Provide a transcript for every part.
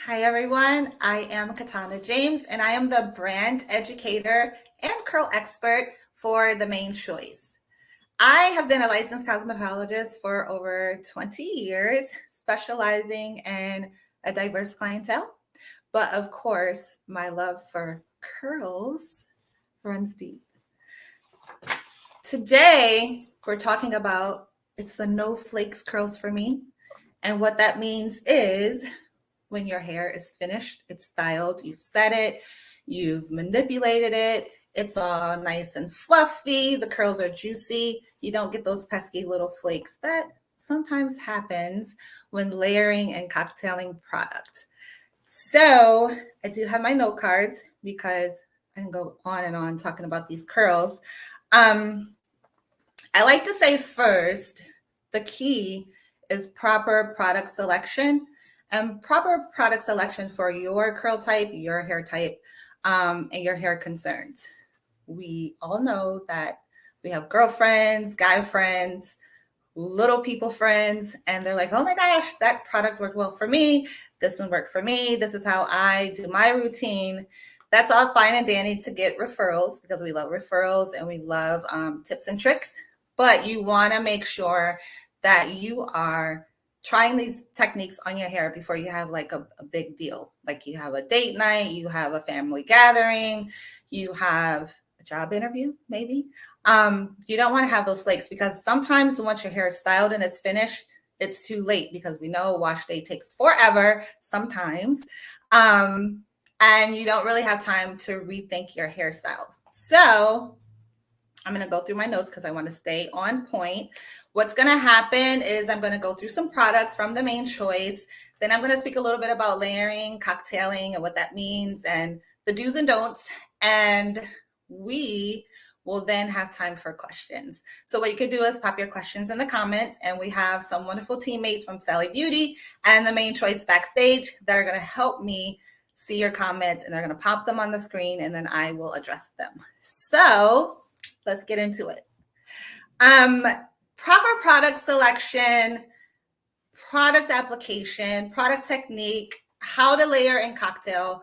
Hi everyone, I am Cataanda James and I am the brand educator and curl expert for the Mane Choice. I have been a licensed cosmetologist for over 20 years, specializing in a diverse clientele. But of course, my love for curls runs deep. Today, we're talking about it's the no flakes curls for me. And what that means is when your hair is finished, it's styled, you've set it, you've manipulated it, it's all nice and fluffy, the curls are juicy, you don't get those pesky little flakes that sometimes happens when layering and cocktailing product. So I do have my note cards because I can go on and on talking about these curls. I like to say first, the key is proper product selection and proper product selection for your curl type, your hair type, and your hair concerns. We all know that we have girlfriends, guy friends, little people friends, and they're like, oh my gosh, that product worked well for me. This one worked for me. This is how I do my routine. That's all fine and dandy to get referrals because we love referrals and we love tips and tricks. But you want to make sure that you are trying these techniques on your hair before you have like a big deal. Like you have a date night, you have a family gathering, you have a job interview, maybe. You don't want to have those flakes because sometimes once your hair is styled and it's finished, it's too late because we know wash day takes forever sometimes. And you don't really have time to rethink your hairstyle. So I'm going to go through my notes because I want to stay on point. What's going to happen is I'm going to go through some products from the Mane Choice. Then I'm going to speak a little bit about layering, cocktailing, and what that means, and the do's and don'ts. And we will then have time for questions. So what you could do is pop your questions in the comments, and we have some wonderful teammates from Sally Beauty and the Mane Choice backstage that are going to help me see your comments, and they're going to pop them on the screen, and then I will address them. So let's get into it. Proper product selection, product application, product technique, how to layer and cocktail,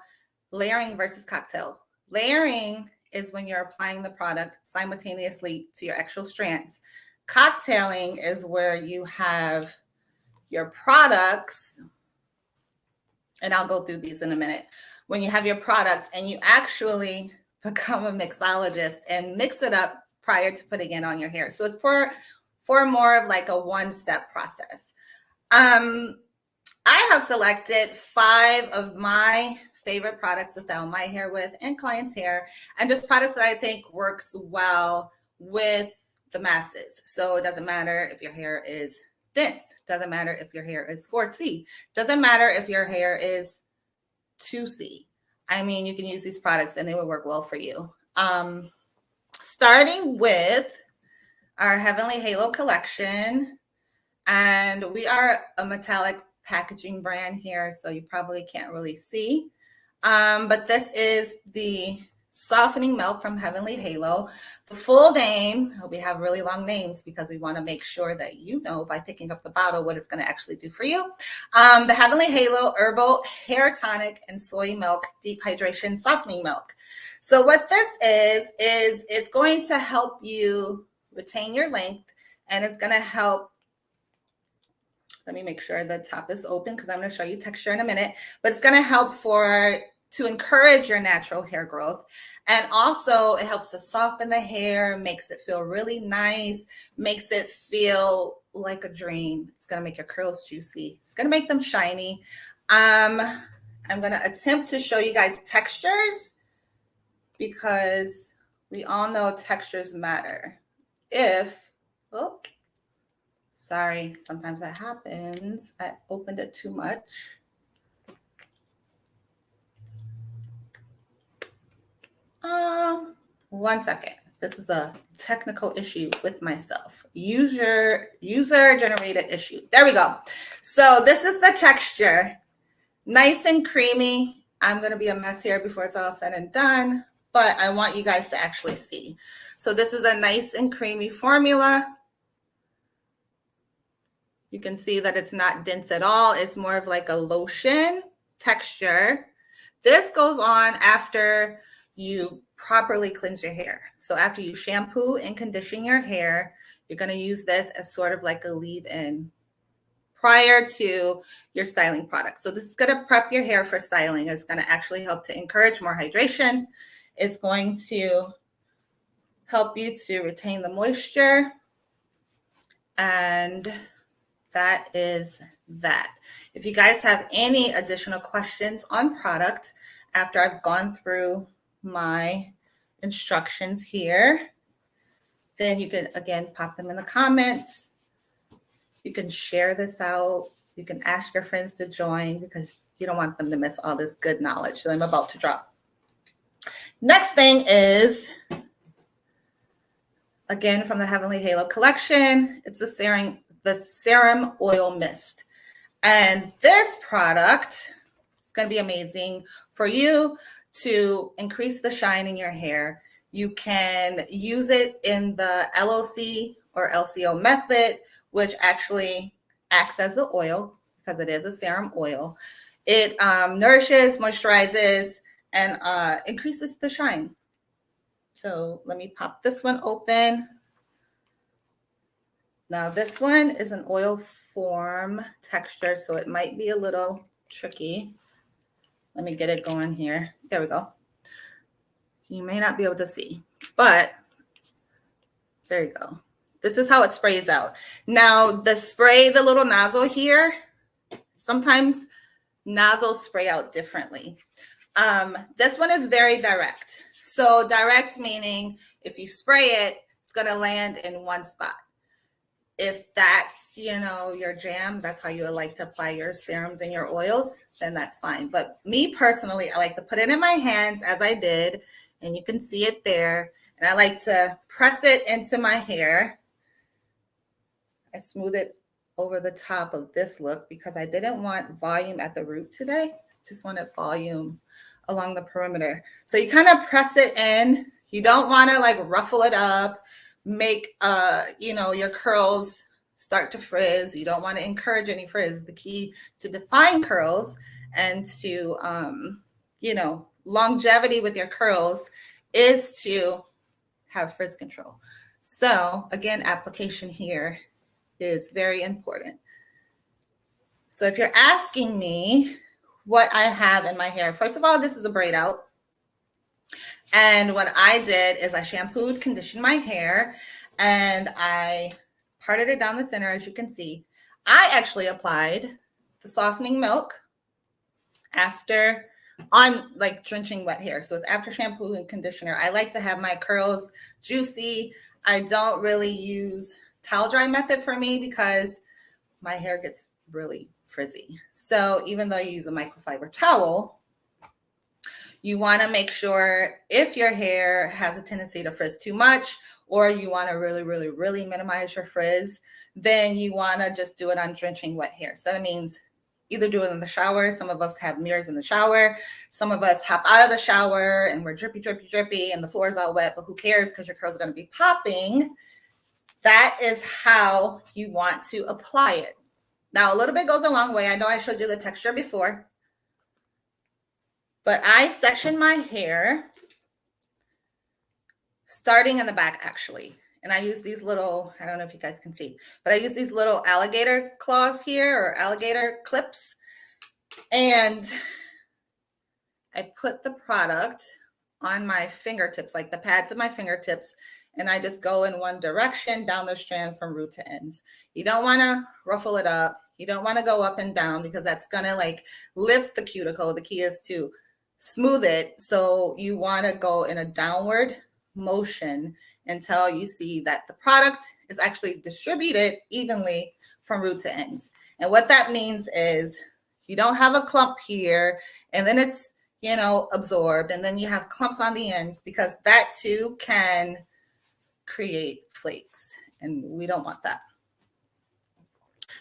layering versus cocktail. Layering is when you're applying the product simultaneously to your actual strands. Cocktailing is where you have your products, and I'll go through these in a minute. When you have your products and you actually become a mixologist and mix it up prior to putting it on your hair. So it's for more of like a one-step process. I have selected 5 of my favorite products to style my hair with and clients' hair, and just products that I think works well with the masses. So it doesn't matter if your hair is dense, doesn't matter if your hair is 4C, doesn't matter if your hair is 2C. I mean, you can use these products and they will work well for you. Starting with our Heavenly Halo collection, and we are a metallic packaging brand here, so you probably can't really see. But this is the softening milk from Heavenly Halo. The full name, we have really long names because we want to make sure that you know by picking up the bottle what it's going to actually do for you. The Heavenly Halo Herbal Hair Tonic and Soy Milk Deep Hydration Softening Milk. So what this is it's going to help you retain your length, and it's going to help. Let me make sure the top is open because I'm going to show you texture in a minute, but it's going to help to encourage your natural hair growth. And also it helps to soften the hair, makes it feel really nice, makes it feel like a dream. It's going to make your curls juicy. It's going to make them shiny. I'm going to attempt to show you guys textures because we all know textures matter. Sorry, sometimes that happens. I opened it too much. One second. This is a technical issue with myself. User generated issue. There we go. So this is the texture. Nice and creamy. I'm going to be a mess here before it's all said and done, but I want you guys to actually see. So this is a nice and creamy formula. You can see that it's not dense at all. It's more of like a lotion. texture. This goes on after you properly cleanse your hair. So after you shampoo and condition your hair, you're going to use this as sort of like a leave-in prior to your styling product. So this is going to prep your hair for styling. It's going to actually help to encourage more hydration. It's going to help you to retain the moisture. And that is that. If you guys have any additional questions on product after I've gone through my instructions here, then you can, again, pop them in the comments. You can share this out. You can ask your friends to join because you don't want them to miss all this good knowledge that I'm about to drop. Next thing is, again, from the Heavenly Halo collection, it's the serum oil mist. And this product is going to be amazing for you to increase the shine in your hair. You can use it in the LOC or LCO method, which actually acts as the oil because it is a serum oil. It nourishes, moisturizes, and increases the shine. So let me pop this one open. Now this one is an oil form texture, so it might be a little tricky. Let me get it going here. There we go. You may not be able to see, but there you go. This is how it sprays out. Now the spray, the little nozzle here, sometimes nozzles spray out differently. This one is very direct. So direct meaning if you spray it, it's going to land in one spot. If that's, your jam, that's how you like to apply your serums and your oils, then that's fine. But me personally, I like to put it in my hands as I did, and you can see it there. And I like to press it into my hair. I smooth it over the top of this look because I didn't want volume at the root today. Just wanted volume along the perimeter. So you kind of press it in. You don't want to like ruffle it up, make your curls start to frizz. You don't want to encourage any frizz. The key to define curls and to longevity with your curls is to have frizz control. So again, application here is very important. So if you're asking me what I have in my hair, first of all, this is a braid out. And what I did is I shampooed, conditioned my hair, and I parted it down the center, as you can see. I actually applied the softening milk on like drenching wet hair. So it's after shampoo and conditioner. I like to have my curls juicy. I don't really use towel dry method for me because my hair gets really frizzy. So even though you use a microfiber towel, you want to make sure if your hair has a tendency to frizz too much, or you want to really, really, really minimize your frizz, then you want to just do it on drenching wet hair. So that means either do it in the shower. Some of us have mirrors in the shower. Some of us hop out of the shower and we're drippy, drippy, drippy, and the floor is all wet, but who cares because your curls are going to be popping. That is how you want to apply it. Now, a little bit goes a long way. I know I showed you the texture before, but I section my hair starting in the back, actually. And I use these little, I don't know if you guys can see, but I use these little alligator claws here or alligator clips. And I put the product on my fingertips, like the pads of my fingertips, and I just go in one direction down the strand from root to ends. You don't want to ruffle it up. You don't want to go up and down because that's going to like lift the cuticle. The key is to smooth it. So you want to go in a downward motion until you see that the product is actually distributed evenly from root to ends. And what that means is you don't have a clump here and then it's, absorbed, and then you have clumps on the ends because that too can create flakes, and we don't want that.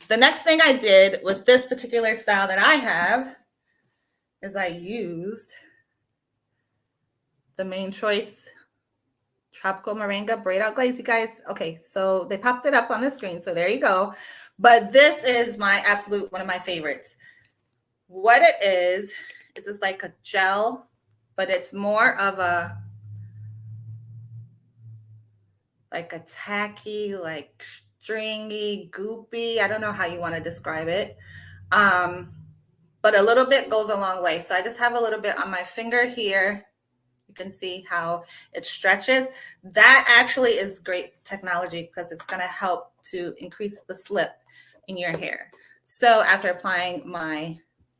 The next thing I did with this particular style that I have is I used the Mane Choice Tropical Moringa Braid-out Glaze, you guys. Okay, so they popped it up on the screen, so there you go. But this is my absolute one of my favorites. what it is it's like a gel, but it's more of a like a tacky, like stringy, goopy. I don't know how you want to describe it. But a little bit goes a long way. So I just have a little bit on my finger here. You can see how it stretches. That actually is great technology because it's going to help to increase the slip in your hair. So after applying my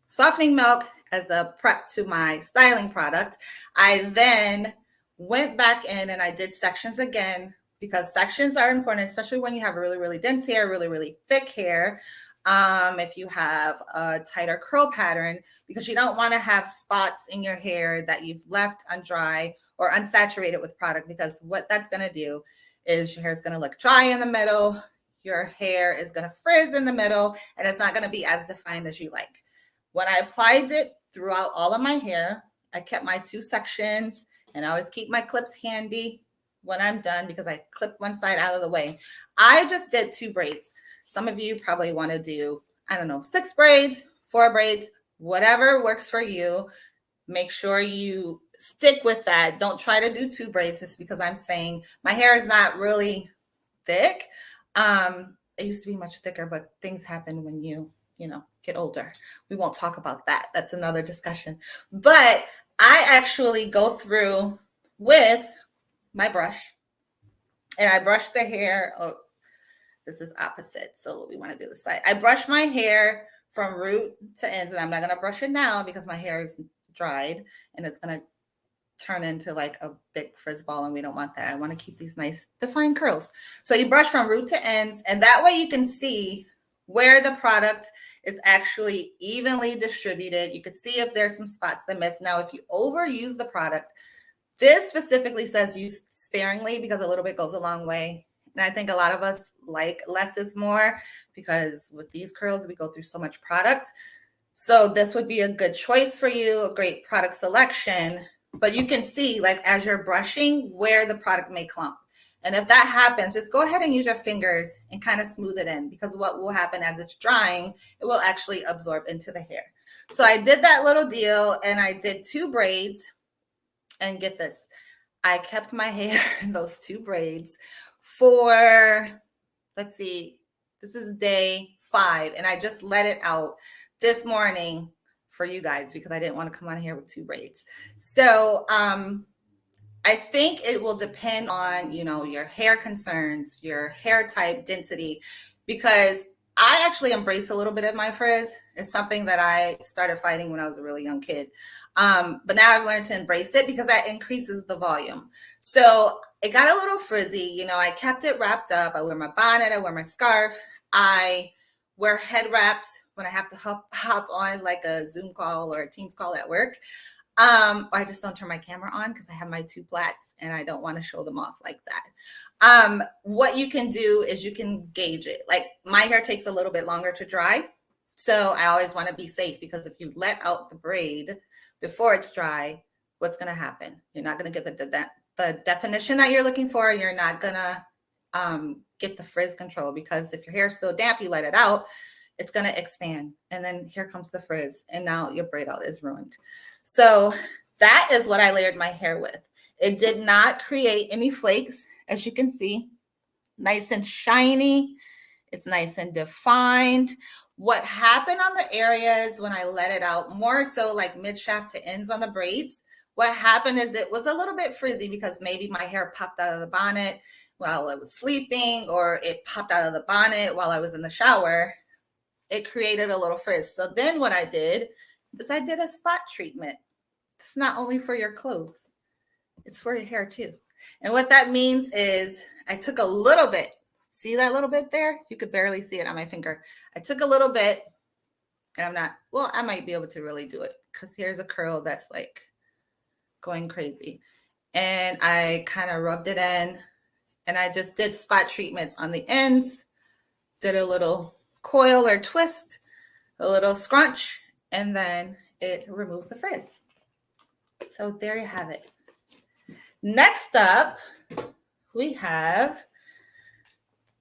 softening milk as a prep to my styling product, I then went back in and I did sections again because sections are important, especially when you have really, really dense hair, really, really thick hair. If you have a tighter curl pattern, because you don't want to have spots in your hair that you've left undry or unsaturated with product, because what that's going to do is your hair is going to look dry in the middle, your hair is going to frizz in the middle, and it's not going to be as defined as you like. When I applied it throughout all of my hair, I kept my 2 sections, and I always keep my clips handy when I'm done because I clip one side out of the way. I just did 2 braids. Some of you probably want to do, I don't know, 6 braids, 4 braids, whatever works for you. Make sure you stick with that. Don't try to do 2 braids just because I'm saying my hair is not really thick. It used to be much thicker, but things happen when you get older. We won't talk about that. That's another discussion. But I actually go through with my brush and I brush the hair. Oh, this is opposite. So we want to do the side. I brush my hair from root to ends, and I'm not going to brush it now because my hair is dried and it's going to turn into like a big frizz ball, and we don't want that. I want to keep these nice defined curls. So you brush from root to ends, and that way you can see where the product is actually evenly distributed. You can see if there's some spots that miss. Now, if you overuse the product, this specifically says use sparingly because a little bit goes a long way. And I think a lot of us like less is more because with these curls, we go through so much product. So this would be a good choice for you, a great product selection. But you can see, like, as you're brushing, where the product may clump. And if that happens, just go ahead and use your fingers and kind of smooth it in, because what will happen as it's drying, it will actually absorb into the hair. So I did that little deal, and I did 2 braids. And get this, I kept my hair in those 2 braids for, let's see, this is day 5, and I just let it out this morning for you guys because I didn't want to come on here with 2 braids. So I think it will depend on, your hair concerns, your hair type, density, because I actually embrace a little bit of my frizz. It's something that I started fighting when I was a really young kid. But now I've learned to embrace it because that increases the volume. So it got a little frizzy. I kept it wrapped up. I wear my bonnet, I wear my scarf. I wear head wraps when I have to hop on like a Zoom call or a Teams call at work. I just don't turn my camera on because I have my 2 plaits and I don't want to show them off like that. What you can do is you can gauge it. Like, my hair takes a little bit longer to dry. So I always want to be safe, because if you let out the braid before it's dry, what's going to happen? You're not going to get the definition that you're looking for. You're not going to get the frizz control, because if your hair is still damp, you let it out, it's going to expand. And then here comes the frizz. And now your braid out is ruined. So that is what I layered my hair with. It did not create any flakes, as you can see. Nice and shiny. It's nice and defined. What happened on the areas when I let it out, more so like mid shaft to ends on the braids, what happened is it was a little bit frizzy because maybe my hair popped out of the bonnet while I was sleeping, or it popped out of the bonnet while I was in the shower. It created a little frizz. So then what I did is I did a spot treatment. It's not only for your clothes, it's for your hair too. And what that means is I took a little bit. See that little bit there? You could barely see it on my finger. I took a little bit, and I might be able to really do it because here's a curl that's like going crazy. And I kind of rubbed it in, and I just did spot treatments on the ends, did a little coil or twist, a little scrunch, and then it removes the frizz. So there you have it. Next up, we have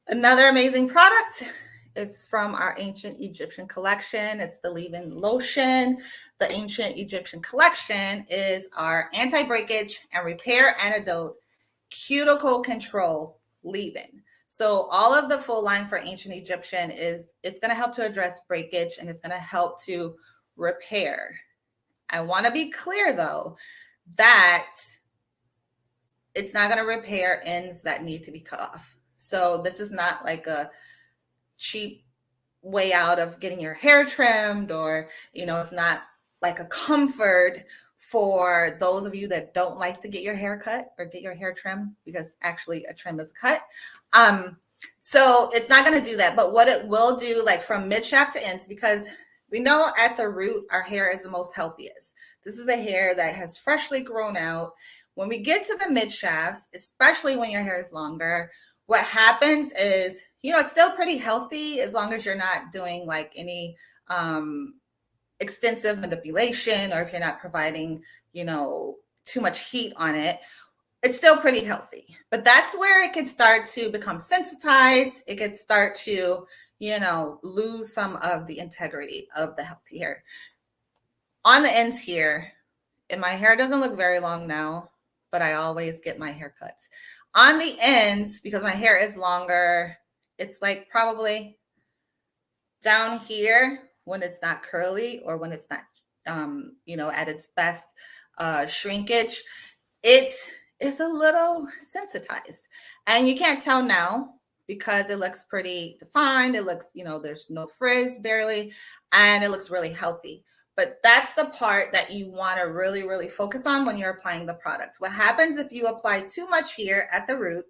another amazing product. is from our Ancient Egyptian collection. It's the leave-in lotion. The Ancient Egyptian collection is our anti-breakage and repair antidote cuticle control leave-in. So all of the full line for Ancient Egyptian is, it's going to help to address breakage and it's going to help to repair. I want to be clear though, that it's not going to repair ends that need to be cut off. So this is not like a cheap way out of getting your hair trimmed, or, you know, it's not like a comfort for those of you that don't like to get your hair cut or get your hair trimmed, because actually a trim is a cut. So it's not going to do that. But what it will do, like from mid shaft to ends, because we know at the root, our hair is the most healthiest. This is the hair that has freshly grown out. When we get to the mid shafts, especially when your hair is longer, what happens is, you know, it's still pretty healthy as long as you're not doing like any extensive manipulation, or if you're not providing, you know, too much heat on it. It's still pretty healthy. But that's where it can start to become sensitized. It can start to, you know, lose some of the integrity of the healthy hair. On the ends here, and my hair doesn't look very long now, but I always get my haircuts. On the ends, because my hair is longer, it's like probably down here when it's not curly, or when it's not, you know, at its best shrinkage, it is a little sensitized. And you can't tell now because it looks pretty defined. It looks, you know, there's no frizz barely, and it looks really healthy. But that's the part that you want to really, really focus on when you're applying the product. What happens if you apply too much here at the root?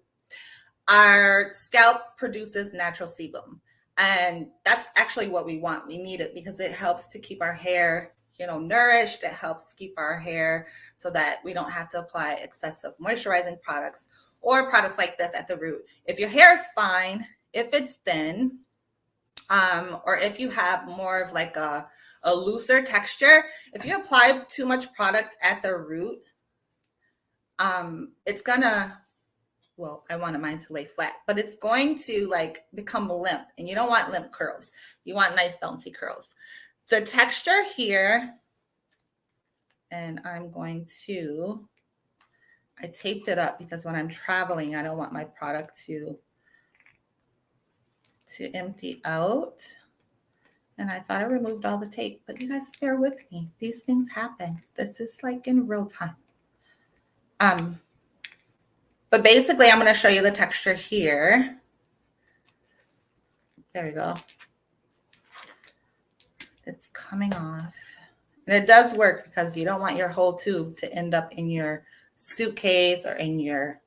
Our scalp produces natural sebum. And that's actually what we want. We need it because it helps to keep our hair, you know, nourished. It helps to keep our hair so that we don't have to apply excessive moisturizing products or products like this at the root. If your hair is fine, if it's thin, or if you have more of like a looser texture, if you apply too much product at the root, it's gonna, well, I wanted mine to lay flat, but it's going to like become limp, and you don't want limp curls. You want nice bouncy curls. The texture here, and I'm going to, I taped it up because when I'm traveling, I don't want my product to empty out. And I thought I removed all the tape, but you guys bear with me. These things happen. This is like in real time. But basically, I'm going to show you the texture here. There we go. It's coming off. And it does work because you don't want your whole tube to end up in your suitcase or in your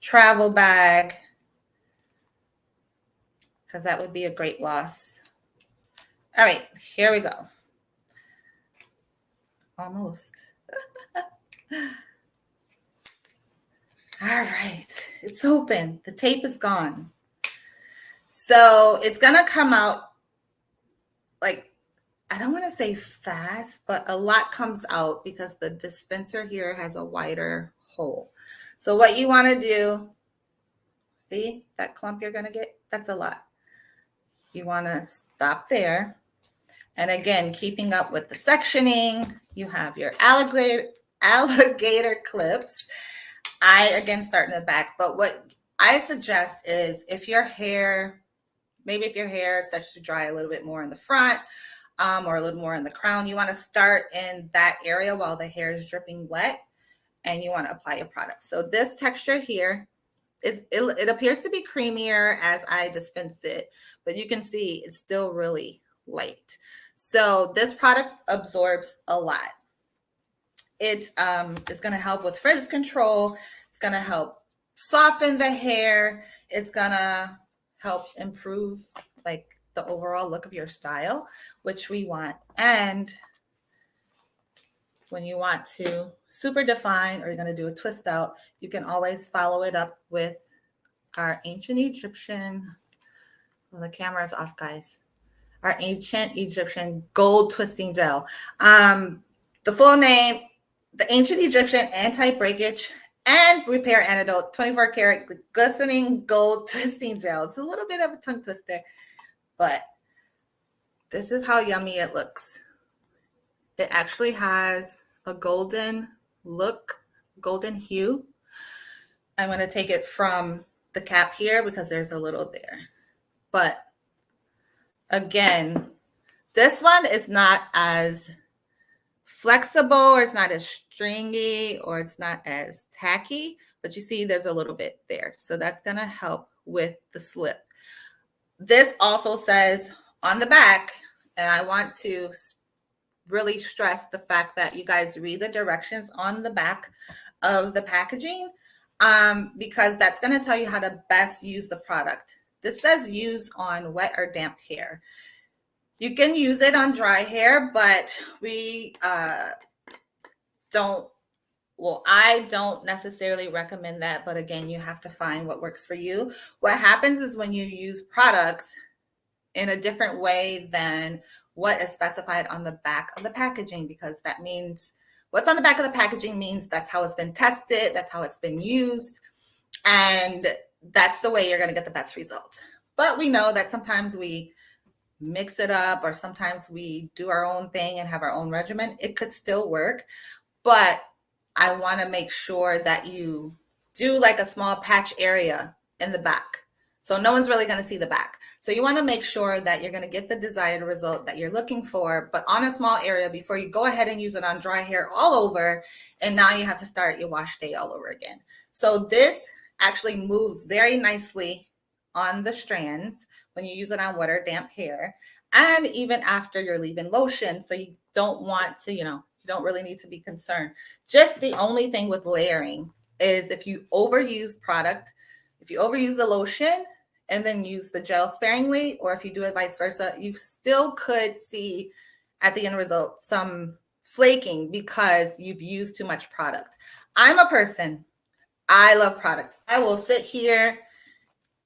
travel bag, because that would be a great loss. All right, here we go. Almost. All right, it's open. The tape is gone. So it's going to come out like, I don't want to say fast, but a lot comes out because the dispenser here has a wider hole. So what you want to do, see that clump you're going to get? That's a lot. You want to stop there. And again, keeping up with the sectioning, you have your alligator clips. I, again, start in the back. But what I suggest is if your hair, maybe if your hair starts to dry a little bit more in the front, or a little more in the crown, you want to start in that area while the hair is dripping wet, and you want to apply your product. So this texture here, it appears to be creamier as I dispense it, but you can see it's still really light. So this product absorbs a lot. It's going to help with frizz control. It's going to help soften the hair. It's going to help improve like the overall look of your style, which we want. And when you want to super define, or you're going to do a twist out, you can always follow it up with our Ancient Egyptian, well, the camera is off, guys, our Ancient Egyptian Gold Twisting Gel. The full name, the Ancient Egyptian Anti-breakage and Repair Antidote 24 karat glistening gold twisting gel. It's a little bit of a tongue twister, but this is how yummy it looks. It actually has a golden look, golden hue. I'm going to take it from the cap here because there's a little there. But again, this one is not as flexible, or it's not as stringy, or it's not as tacky, but you see there's a little bit there. So that's going to help with the slip. This also says on the back, and I want to really stress the fact that you guys read the directions on the back of the packaging, because that's going to tell you how to best use the product. This says use on wet or damp hair. You can use it on dry hair, but I don't necessarily recommend that. But again, you have to find what works for you. What happens is when you use products in a different way than what is specified on the back of the packaging, because that means what's on the back of the packaging means that's how it's been tested, that's how it's been used, and that's the way you're going to get the best results. But we know that sometimes we mix it up, or sometimes we do our own thing and have our own regimen. It could still work, but I want to make sure that you do like a small patch area in the back. So no one's really going to see the back. So you want to make sure that you're going to get the desired result that you're looking for, but on a small area before you go ahead and use it on dry hair all over. And now you have to start your wash day all over again. So this actually moves very nicely on the strands when you use it on wet or damp hair, and even after you're leaving lotion. So you don't want to, you don't really need to be concerned. Just the only thing with layering is if you overuse product, if you overuse the lotion and then use the gel sparingly, or if you do it vice versa, you still could see at the end result some flaking because you've used too much product. I'm a person, I love product. I will sit here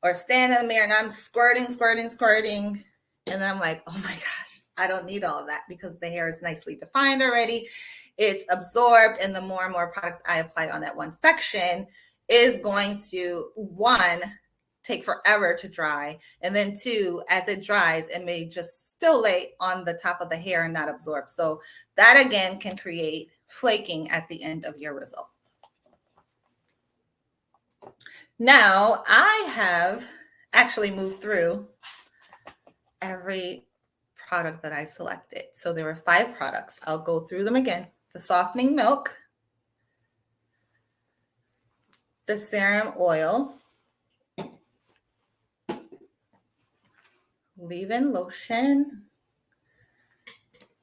or stand in the mirror and I'm squirting. And then I'm like, oh my gosh, I don't need all of that because the hair is nicely defined already. It's absorbed. And the more and more product I apply on that one section is going to, one, take forever to dry. And then two, as it dries, it may just still lay on the top of the hair and not absorb. So that again can create flaking at the end of your result. Now I have actually moved through every product that I selected. So there were 5 products. I'll go through them again. The softening milk, the serum oil, leave-in lotion,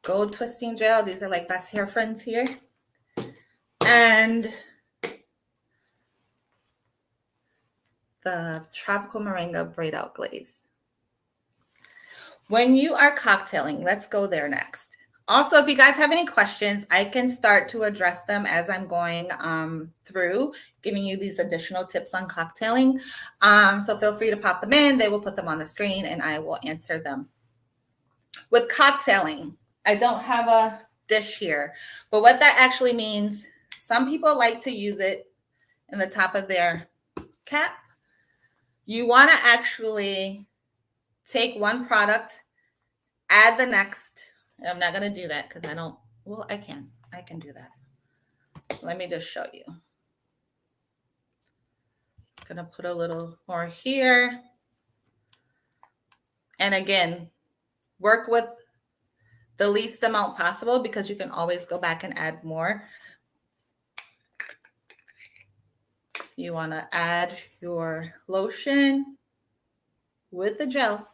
gold twisting gel. These are like best hair friends here. And the tropical moringa braid-out glaze. When you are cocktailing, let's go there next. Also, if you guys have any questions, I can start to address them as I'm going through, giving you these additional tips on cocktailing. So feel free to pop them in. They will put them on the screen and I will answer them. With cocktailing, I don't have a dish here, but what that actually means, some people like to use it in the top of their cap. You want to actually take one product, add the next. And I'm not going to do that because I can do that. Let me just show you. I'm going to put a little more here. And again, work with the least amount possible because you can always go back and add more. You want to add your lotion with the gel.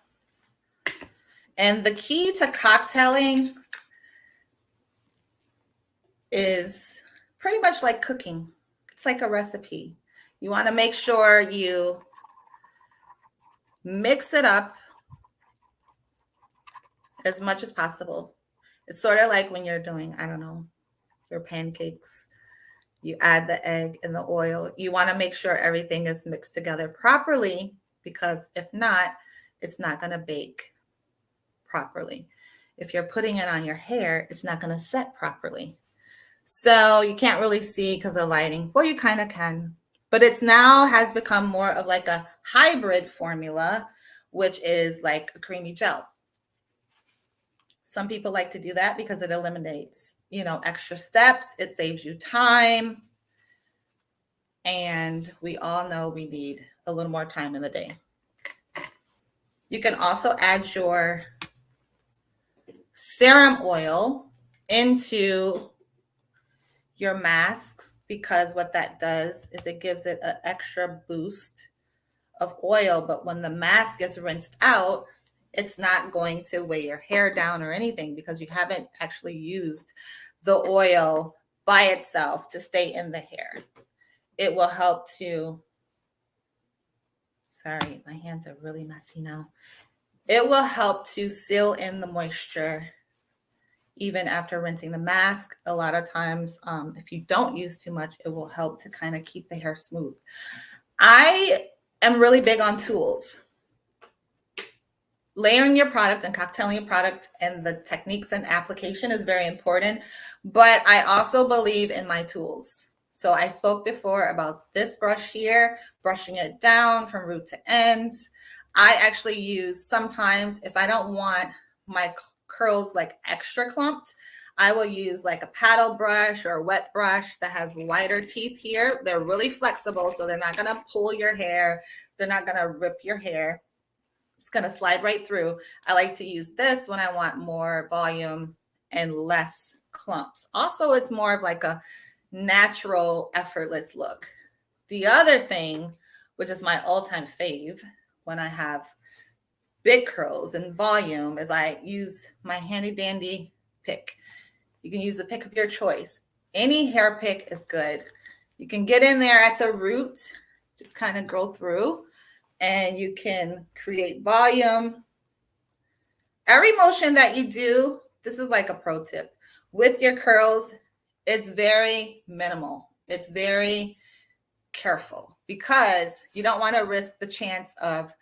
And the key to cocktailing is pretty much like cooking. It's like a recipe. You want to make sure you mix it up as much as possible. It's sort of like when you're doing, I don't know, your pancakes. You add the egg and the oil. You want to make sure everything is mixed together properly because if not, it's not going to bake properly. If you're putting it on your hair, it's not going to set properly. So you can't really see because of lighting. Well, you kind of can, but it's now has become more of like a hybrid formula which is like a creamy gel. Some people like to do that because it eliminates, extra steps. It saves you time. And we all know we need a little more time in the day. You can also add your serum oil into your masks, because what that does is it gives it an extra boost of oil. But when the mask is rinsed out, it's not going to weigh your hair down or anything, because you haven't actually used the oil by itself to stay in the hair. It will help to, sorry, my hands are really messy now. It will help to seal in the moisture even after rinsing the mask. A lot of times, if you don't use too much, it will help to kind of keep the hair smooth. I am really big on tools. Layering your product and cocktailing your product and the techniques and application is very important, but I also believe in my tools. So I spoke before about this brush here, brushing it down from root to ends. I actually use, sometimes if I don't want my curls like extra clumped, I will use like a paddle brush or a wet brush that has wider teeth here. They're really flexible, so they're not gonna pull your hair. They're not gonna rip your hair. It's going to slide right through. I like to use this when I want more volume and less clumps. Also, it's more of like a natural, effortless look. The other thing, which is my all-time fave when I have big curls and volume, is I use my handy dandy pick. You can use the pick of your choice. Any hair pick is good. You can get in there at the root, just kind of go through, and you can create volume. Every motion that you do, this is like a pro tip, with your curls, it's very minimal. It's very careful, because you don't want to risk the chance of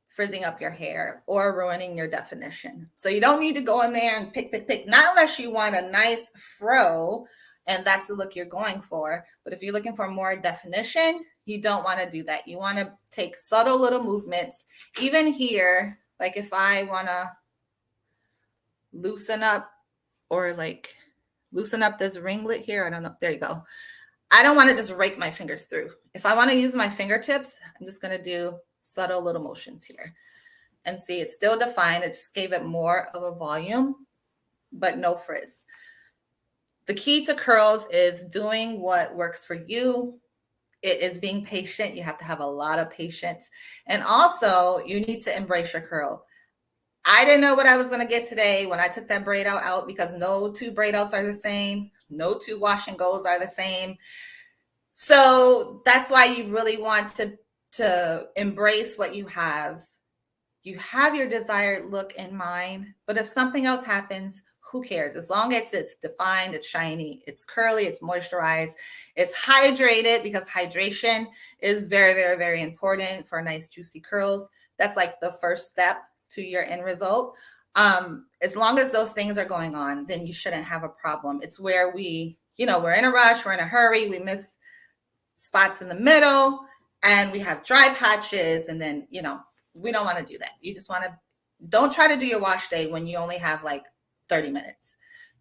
frizzing up your hair or ruining your definition. So you don't need to go in there and pick, not unless you want a nice fro and that's the look you're going for. But if you're looking for more definition, you don't want to do that. You want to take subtle little movements. Even here, like if I want to loosen up or like loosen up this ringlet here, I don't know, there you go. I don't want to just rake my fingers through. If I want to use my fingertips, I'm just going to do subtle little motions here. And see, it's still defined. It just gave it more of a volume, but no frizz. The key to curls is doing what works for you. It is being patient. You have to have a lot of patience. And also, you need to embrace your curl. I didn't know what I was going to get today when I took that braid out, because no two braid outs are the same. No two wash and goes are the same. So that's why you really want to embrace what you have. You have your desired look in mind, but if something else happens, who cares? As long as it's defined, it's shiny, it's curly, it's moisturized, it's hydrated, because hydration is very, very, very important for nice juicy curls. That's like the first step to your end result. As long as those things are going on, then you shouldn't have a problem. It's where we're in a rush, we're in a hurry, we miss spots in the middle, and we have dry patches, and then, we don't want to do that. You just want to, don't try to do your wash day when you only have like 30 minutes.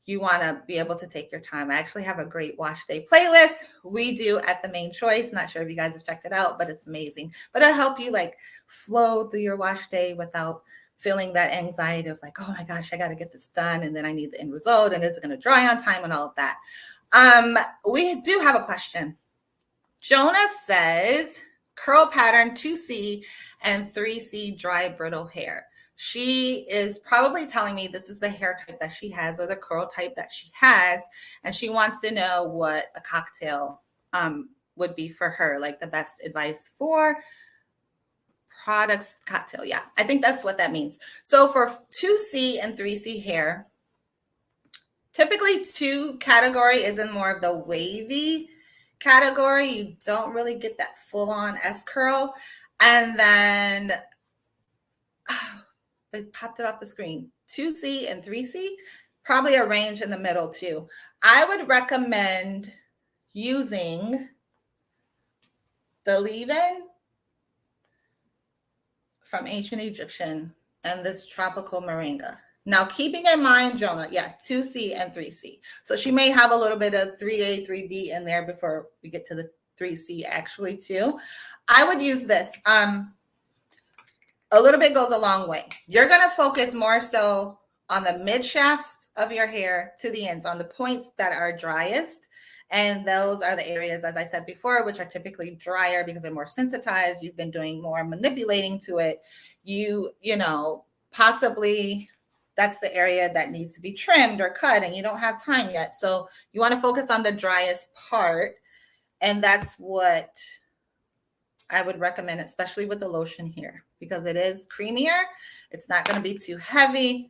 You want to be able to take your time. I actually have a great wash day playlist we do at the Mane Choice. Not sure if you guys have checked it out, but it's amazing. But it'll help you like flow through your wash day without feeling that anxiety of like, oh my gosh, I got to get this done, and then I need the end result, and is it going to dry on time, and all of that. We do have a question. Jonah says, curl pattern 2C and 3C dry brittle hair. She is probably telling me this is the hair type that she has, or the curl type that she has, and she wants to know what a cocktail would be for her, like the best advice for products cocktail. Yeah, I think that's what that means. So for 2C and 3C hair, typically 2 category is in more of the wavy category. You don't really get that full-on S curl. And then it popped it off the screen. 2C and 3C, probably a range in the middle too. I would recommend using the leave-in from ancient Egyptian and this tropical moringa. Now, keeping in mind, Jonah, 2C and 3C. So she may have a little bit of 3A, 3B in there before we get to the 3C actually too. I would use this. A little bit goes a long way. You're going to focus more so on the mid shafts of your hair to the ends, on the points that are driest. And those are the areas, as I said before, which are typically drier because they're more sensitized. You've been doing more manipulating to it. You know, possibly that's the area that needs to be trimmed or cut and you don't have time yet. So you want to focus on the driest part. And that's what I would recommend, especially with the lotion here, because it is creamier. It's not going to be too heavy,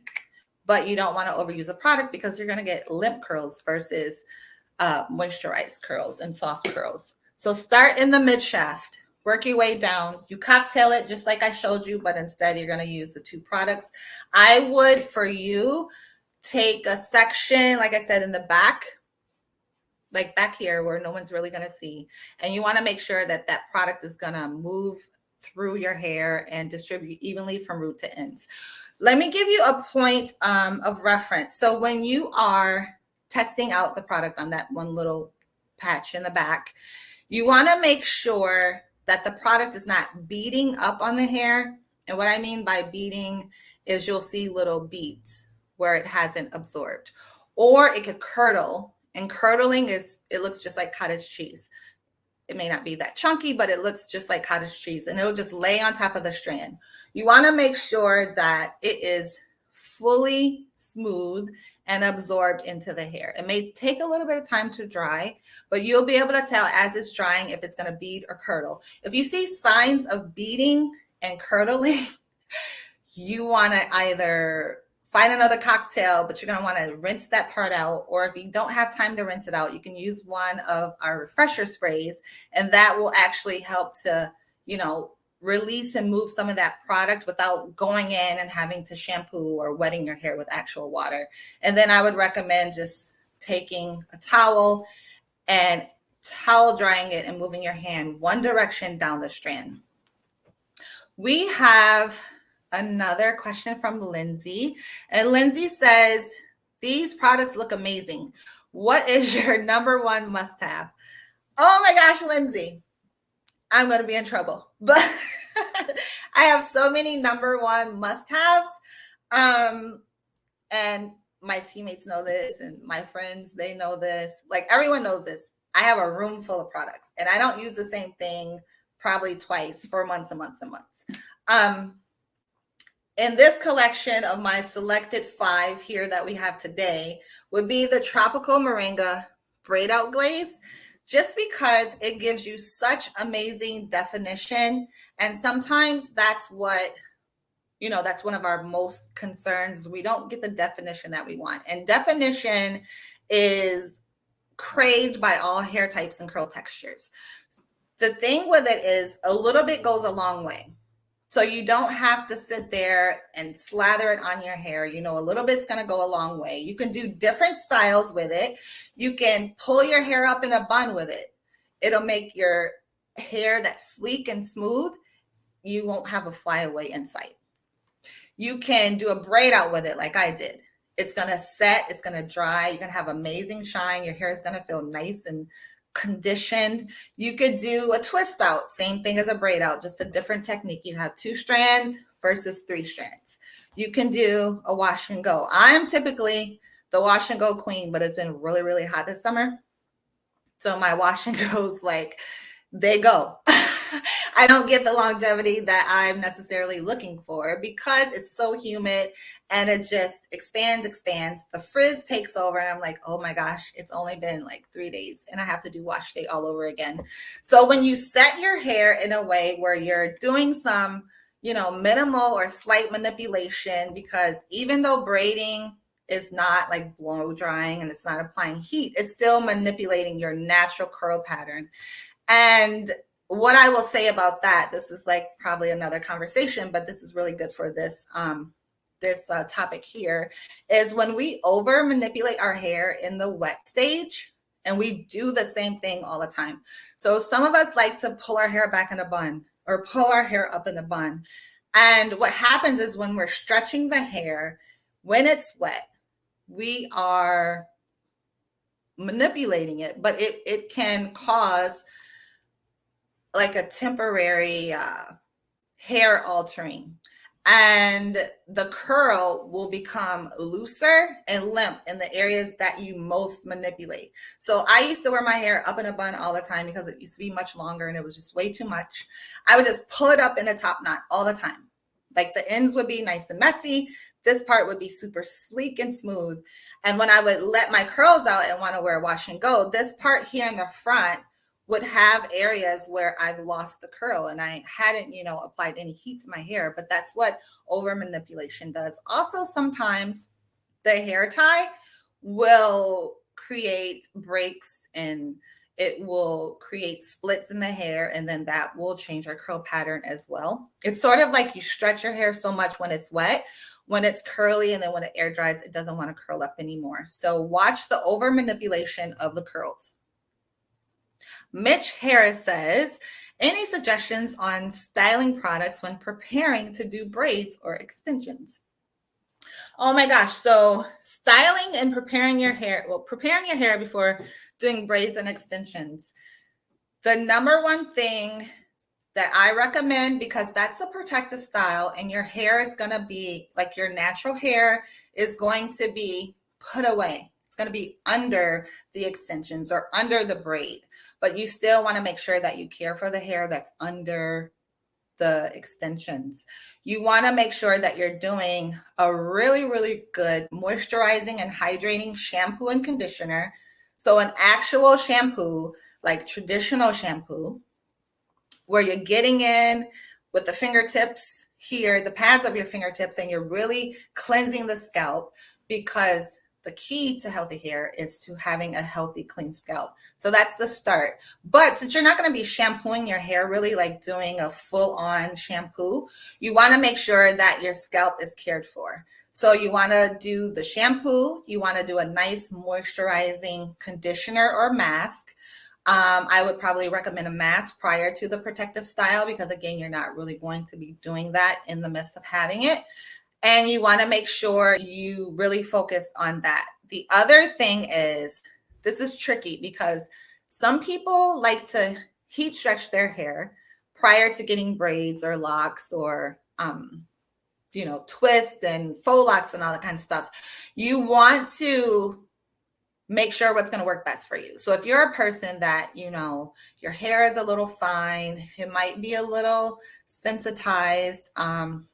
but you don't want to overuse the product because you're going to get limp curls versus moisturized curls and soft curls. So start in the mid shaft, work your way down. You cocktail it just like I showed you, but instead you're going to use the two products. I would, for you, take a section, like I said, in the back, like back here where no one's really going to see. And you want to make sure that that product is going to move through your hair and distribute evenly from root to ends. Let me give you a point of reference. So when you are testing out the product on that one little patch in the back, you want to make sure that the product is not beading up on the hair. And what I mean by beading is you'll see little beads where it hasn't absorbed, or it could curdle. And curdling it looks just like cottage cheese. It may not be that chunky, but it looks just like cottage cheese, and it'll just lay on top of the strand. You want to make sure that it is fully smooth and absorbed into the hair. It may take a little bit of time to dry, but you'll be able to tell as it's drying if it's going to bead or curdle. If you see signs of beading and curdling, you want to either find another cocktail, but you're going to want to rinse that part out. Or if you don't have time to rinse it out, you can use one of our refresher sprays, and that will actually help to, release and move some of that product without going in and having to shampoo or wetting your hair with actual water. And then I would recommend just taking a towel and towel drying it and moving your hand one direction down the strand. We have another question from Lindsay. And Lindsay says, these products look amazing. What is your number one must-have? Oh my gosh, Lindsay, I'm going to be in trouble. But I have so many number one must-haves. And my teammates know this, and my friends, they know this. Like, everyone knows this. I have a room full of products, and I don't use the same thing probably twice for months and months and months. In this collection of my selected 5 here that we have today would be the Tropical Moringa Braid-out Glaze, just because it gives you such amazing definition. And sometimes that's what, that's one of our most concerns. We don't get the definition that we want. And definition is craved by all hair types and curl textures. The thing with it is a little bit goes a long way. So you don't have to sit there and slather it on your hair. A little bit's going to go a long way. You can do different styles with it. You can pull your hair up in a bun with it. It'll make your hair that's sleek and smooth. You won't have a flyaway in sight. You can do a braid out with it like I did. It's going to set. It's going to dry. You're going to have amazing shine. Your hair is going to feel nice and conditioned. You could do a twist out, same thing as a braid out, just a different technique. You have 2 strands versus 3 strands. You can do a wash and go. I'm typically the wash and go queen, but it's been really, really hot this summer. So my wash and goes, they go. I don't get the longevity that I'm necessarily looking for because it's so humid and it just expands. The frizz takes over and I'm like, oh my gosh, it's only been 3 days and I have to do wash day all over again. So when you set your hair in a way where you're doing some, minimal or slight manipulation, because even though braiding is not blow drying and it's not applying heat, it's still manipulating your natural curl pattern. And what I will say about that, this is probably another conversation, but this is really good for this topic here, is when we over manipulate our hair in the wet stage, and we do the same thing all the time. So some of us like to pull our hair back in a bun or pull our hair up in a bun. And what happens is when we're stretching the hair, when it's wet, we are manipulating it, but it can cause like a temporary hair altering, and the curl will become looser and limp in the areas that you most manipulate. So I used to wear my hair up in a bun all the time because it used to be much longer and it was just way too much. I would just pull it up in a top knot all the time. Like the ends would be nice and messy. This part would be super sleek and smooth. And when I would let my curls out and want to wear wash and go, this part here in the front would have areas where I've lost the curl and I hadn't, applied any heat to my hair, but that's what over manipulation does. Also, sometimes the hair tie will create breaks and it will create splits in the hair, and then that will change our curl pattern as well. It's sort of like you stretch your hair so much when it's wet, when it's curly, and then when it air dries, it doesn't want to curl up anymore. So watch the over manipulation of the curls. Mitch Harris says, any suggestions on styling products when preparing to do braids or extensions? Oh my gosh. So styling and preparing your hair before doing braids and extensions. The number one thing that I recommend, because that's a protective style and your hair is going to be like your natural hair is going to be put away. It's going to be under the extensions or under the braid, but you still want to make sure that you care for the hair that's under the extensions. You want to make sure that you're doing a really, really good moisturizing and hydrating shampoo and conditioner. So an actual shampoo, like traditional shampoo, where you're getting in with the fingertips here, the pads of your fingertips, and you're really cleansing the scalp, because the key to healthy hair is to having a healthy, clean scalp. So that's the start. But since you're not going to be shampooing your hair, really like doing a full-on shampoo, you want to make sure that your scalp is cared for. So you want to do the shampoo, you want to do a nice moisturizing conditioner or mask. I would probably recommend a mask prior to the protective style, because again, you're not really going to be doing that in the midst of having it. And you want to make sure you really focus on that. The other thing is, this is tricky because some people like to heat stretch their hair prior to getting braids or locks or, twists and faux locks and all that kind of stuff. You want to make sure what's going to work best for you. So if you're a person that, your hair is a little fine, it might be a little sensitized,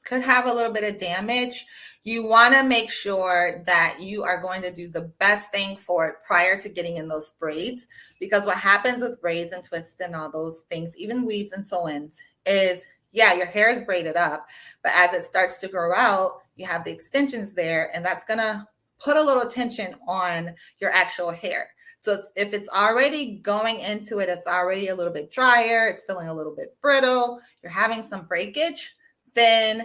could have a little bit of damage, you want to make sure that you are going to do the best thing for it prior to getting in those braids. Because what happens with braids and twists and all those things, even weaves and sew-ins, is your hair is braided up, but as it starts to grow out, you have the extensions there, and that's going to put a little tension on your actual hair. So if it's already going into it, it's already a little bit drier, it's feeling a little bit brittle, you're having some breakage, then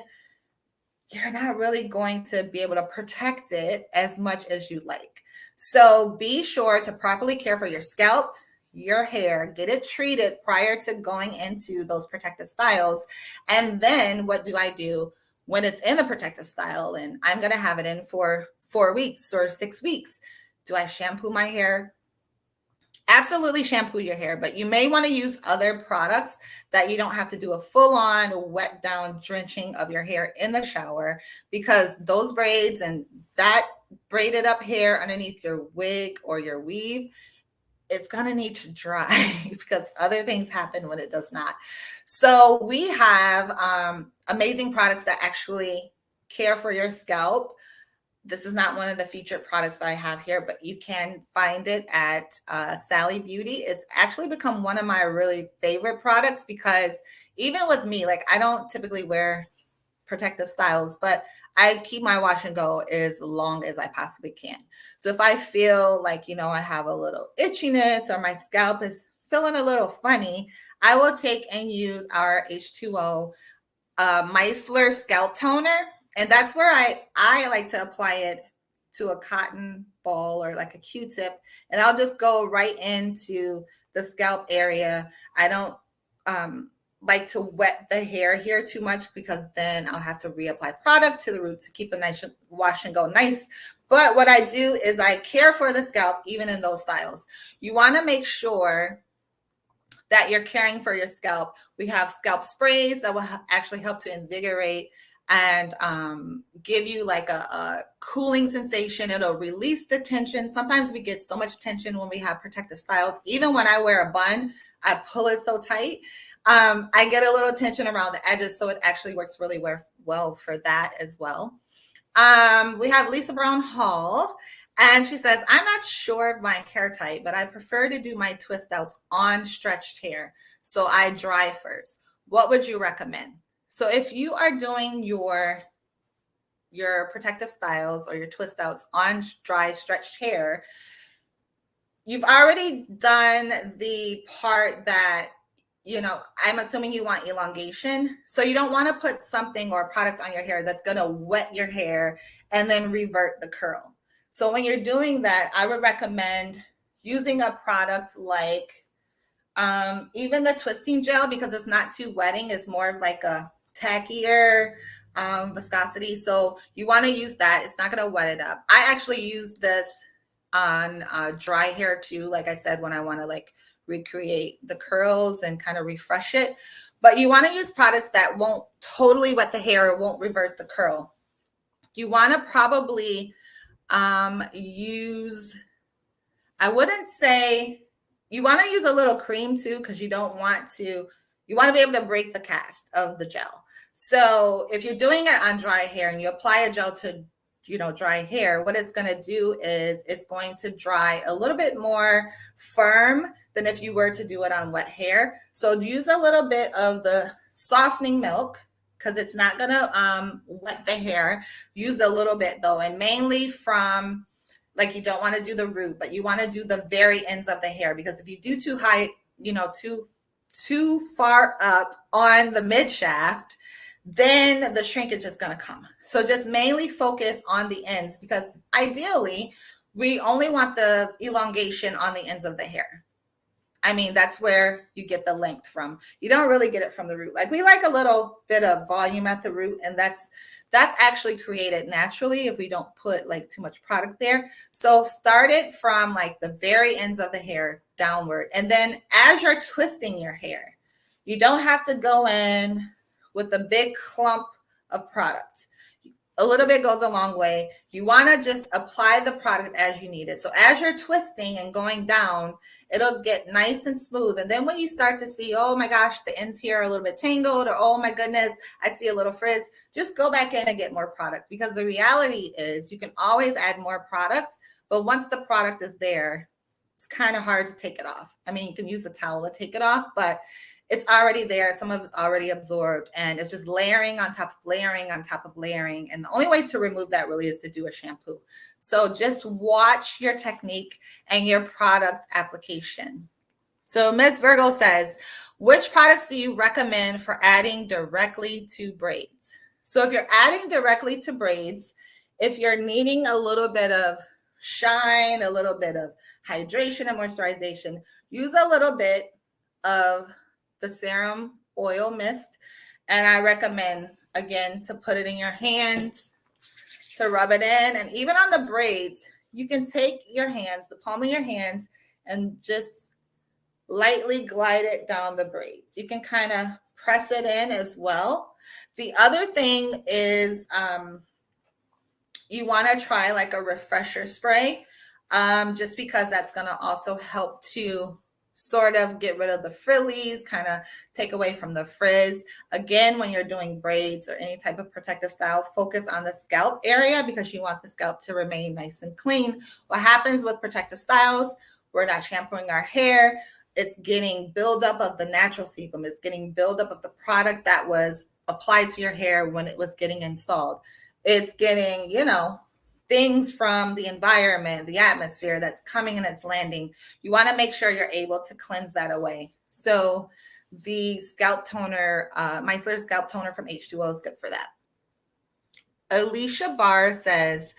you're not really going to be able to protect it as much as you'd like. So be sure to properly care for your scalp, your hair, get it treated prior to going into those protective styles. And then what do I do when it's in the protective style and I'm going to have it in for 4 weeks or 6 weeks? Do I shampoo my hair? Absolutely shampoo your hair, but you may want to use other products that you don't have to do a full-on wet down drenching of your hair in the shower, because those braids and that braided up hair underneath your wig or your weave, it's going to need to dry because other things happen when it does not. So we have amazing products that actually care for your scalp. This is not one of the featured products that I have here, but you can find it at Sally Beauty. It's actually become one of my really favorite products, because even with me, like I don't typically wear protective styles, but I keep my wash and go as long as I possibly can. So if I feel like, I have a little itchiness or my scalp is feeling a little funny, I will take and use our H2O micellar scalp toner. And that's where I like to apply it to a cotton ball or like a Q-tip. And I'll just go right into the scalp area. I don't like to wet the hair here too much because then I'll have to reapply product to the root to keep the nice wash and go nice. But what I do is I care for the scalp even in those styles. You want to make sure that you're caring for your scalp. We have scalp sprays that will actually help to invigorate and give you like a cooling sensation. It'll release the tension. Sometimes we get so much tension when we have protective styles. Even when I wear a bun, I pull it so tight. I get a little tension around the edges, so it actually works really well for that as well. We have Lisa Brown Hall, and she says, I'm not sure of my hair type, but I prefer to do my twist outs on stretched hair. So I dry first. What would you recommend? So if you are doing your protective styles or your twist outs on dry stretched hair, you've already done the part that, you know, I'm assuming you want elongation. So you don't want to put something or a product on your hair that's going to wet your hair and then revert the curl. So when you're doing that, I would recommend using a product like even the twisting gel, because it's not too wetting. It's more of like a tackier viscosity. So you want to use that. It's not going to wet it up. I actually use this on dry hair too. Like I said, when I want to like recreate the curls and kind of refresh it. But you want to use products that won't totally wet the hair or won't revert the curl. You want to probably use, I wouldn't say, you want to use a little cream too, because you want to be able to break the cast of the gel. So if you're doing it on dry hair and you apply a gel to, you know, dry hair, what it's going to do is it's going to dry a little bit more firm than if you were to do it on wet hair. So use a little bit of the softening milk because it's not going to wet the hair. Use a little bit though, and mainly from, like, you don't want to do the root, but you want to do the very ends of the hair, because if you do too high, you know, too far up on the mid shaft, then the shrinkage is going to come. So just mainly focus on the ends, because ideally we only want the elongation on the ends of the hair. I mean, that's where you get the length from. You don't really get it from the root. Like, we like a little bit of volume at the root, and that's actually created naturally if we don't put like too much product there. So start it from like the very ends of the hair downward. And then as you're twisting your hair, you don't have to go in with a big clump of product. A little bit goes a long way. You want to just apply the product as you need it. So as you're twisting and going down, it'll get nice and smooth. And then when you start to see, oh my gosh, the ends here are a little bit tangled, or oh my goodness, I see a little frizz, just go back in and get more product. Because the reality is you can always add more product, but once the product is there, it's kind of hard to take it off. I mean, you can use a towel to take it off, but it's already there. Some of it's already absorbed, and it's just layering on top of layering on top of layering. And the only way to remove that really is to do a shampoo. So just watch your technique and your product application. So Ms. Virgo says, which products do you recommend for adding directly to braids? So if you're adding directly to braids, if you're needing a little bit of shine, a little bit of hydration and moisturization, use a little bit of the serum oil mist. And I recommend, again, to put it in your hands, to rub it in. And even on the braids, you can take your hands, the palm of your hands, and just lightly glide it down the braids. You can kind of press it in as well. The other thing is you want to try like a refresher spray, just because that's going to also help to sort of get rid of the frillies, kind of take away from the frizz. Again, when you're doing braids or any type of protective style, focus on the scalp area because you want the scalp to remain nice and clean. What happens with protective styles, we're not shampooing our hair. It's getting buildup of the natural sebum. It's getting buildup of the product that was applied to your hair when it was getting installed. It's getting, you know, things from the environment, the atmosphere that's coming and it's landing. You want to make sure you're able to cleanse that away. So the scalp toner, micellar scalp toner from H2O is good for that. Alicia Barr says,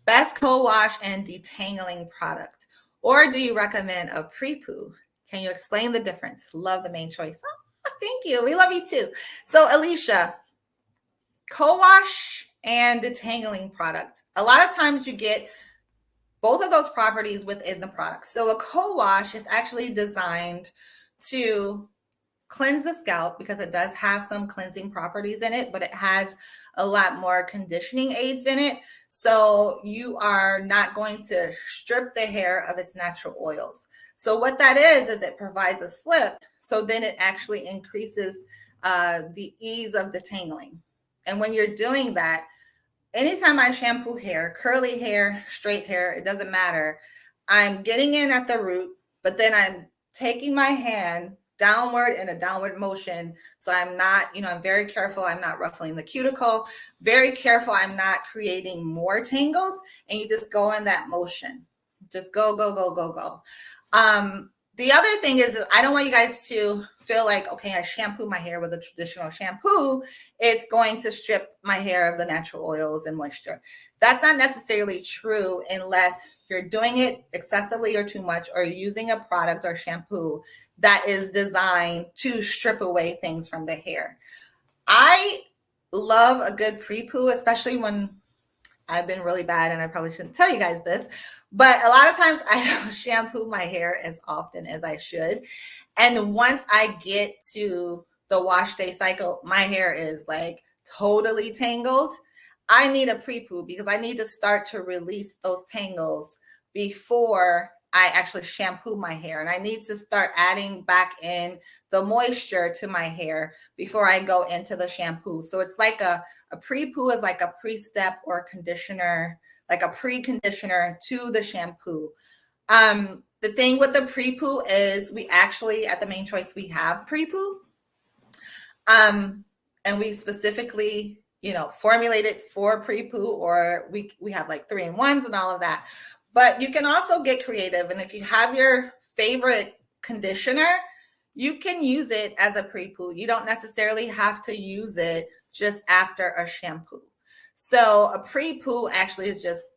best co-wash and detangling product, or do you recommend a pre-poo? Can you explain the difference? Love the Mane Choice. Thank you. We love you too. So Alicia, co-wash and detangling product. A lot of times you get both of those properties within the product. So a co-wash is actually designed to cleanse the scalp because it does have some cleansing properties in it, but it has a lot more conditioning aids in it. So you are not going to strip the hair of its natural oils. So what that is it provides a slip. So then it actually increases the ease of detangling. And when you're doing that, anytime I shampoo hair, curly hair, straight hair, it doesn't matter. I'm getting in at the root, but then I'm taking my hand downward in a downward motion. So I'm not, I'm very careful. I'm not ruffling the cuticle, very careful. I'm not creating more tangles, and you just go in that motion. Just go, go, go, go, go. The other thing is I don't want you guys to feel like, okay, I shampoo my hair with a traditional shampoo, it's going to strip my hair of the natural oils and moisture. That's not necessarily true unless you're doing it excessively or too much, or using a product or shampoo that is designed to strip away things from the hair. I love a good pre-poo, especially when I've been really bad, and I probably shouldn't tell you guys this, but a lot of times I don't shampoo my hair as often as I should. And once I get to the wash day cycle, my hair is like totally tangled. I need a pre-poo because I need to start to release those tangles before I actually shampoo my hair. And I need to start adding back in the moisture to my hair before I go into the shampoo. So it's like a pre-poo is like a pre-step or conditioner, like a pre-conditioner to the shampoo. The thing with the pre-poo is we actually, at the Mane Choice, we have pre-poo. And we specifically, formulate it for pre-poo, or we have like 3-in-1s and all of that. But you can also get creative. And if you have your favorite conditioner, you can use it as a pre-poo. You don't necessarily have to use it just after a shampoo. So a pre-poo actually is just,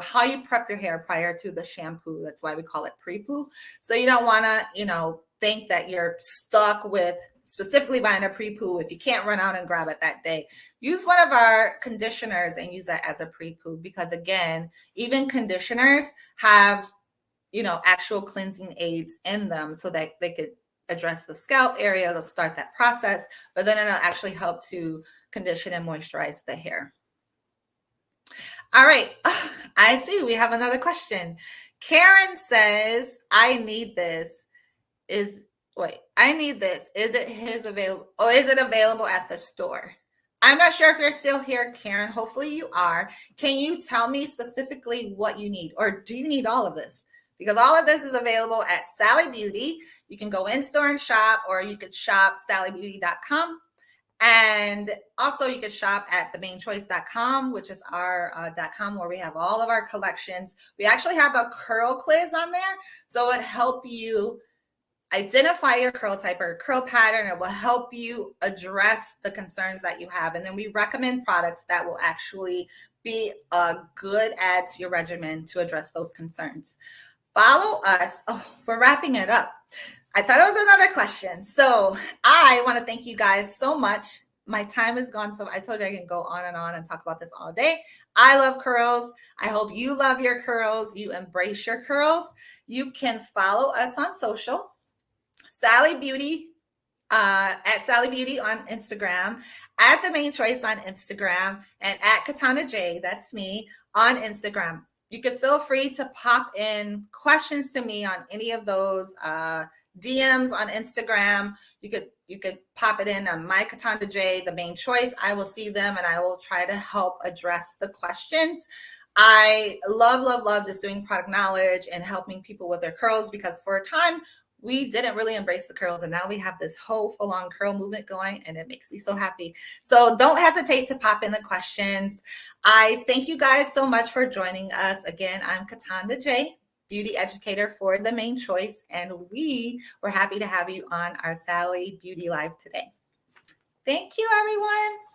how you prep your hair prior to the shampoo. That's why we call it pre-poo. So you don't want to, think that you're stuck with specifically buying a pre-poo if you can't run out and grab it that day. Use one of our conditioners and use that as a pre-poo, because again, even conditioners have, actual cleansing aids in them so that they could address the scalp area. It'll start that process, but then it'll actually help to condition and moisturize the hair. All right. I see we have another question. Karen says, I need this. I need this. Is it available? Or is it available at the store? I'm not sure if you're still here, Karen. Hopefully you are. Can you tell me specifically what you need? Or do you need all of this? Because all of this is available at Sally Beauty. You can go in store and shop, or you could shop sallybeauty.com. And also you could shop at themanechoice.com, which is our .com, where we have all of our collections. We actually have a curl quiz on there. So it help you identify your curl type or curl pattern. It will help you address the concerns that you have. And then we recommend products that will actually be a good add to your regimen to address those concerns. Follow us. Oh, we're wrapping it up. I thought it was another question. So I want to thank you guys so much. My time is gone. So I told you I can go on and talk about this all day. I love curls. I hope you love your curls. You embrace your curls. You can follow us on social. Sally Beauty, at Sally Beauty on Instagram, at The Mane Choice on Instagram, and at Cataanda J, that's me, on Instagram. You could feel free to pop in questions to me on any of those DMs on Instagram. You could pop it in on my Cataanda J, The Mane Choice. I will see them and I will try to help address the questions. I love just doing product knowledge and helping people with their curls, because for a time we didn't really embrace the curls, and now we have this whole full-on curl movement going, and it makes me so happy. So don't hesitate to pop in the questions. I thank you guys so much for joining us. Again, I'm Cataanda J, beauty educator for The Mane Choice, and we were happy to have you on our Sally Beauty Live today. Thank you, everyone.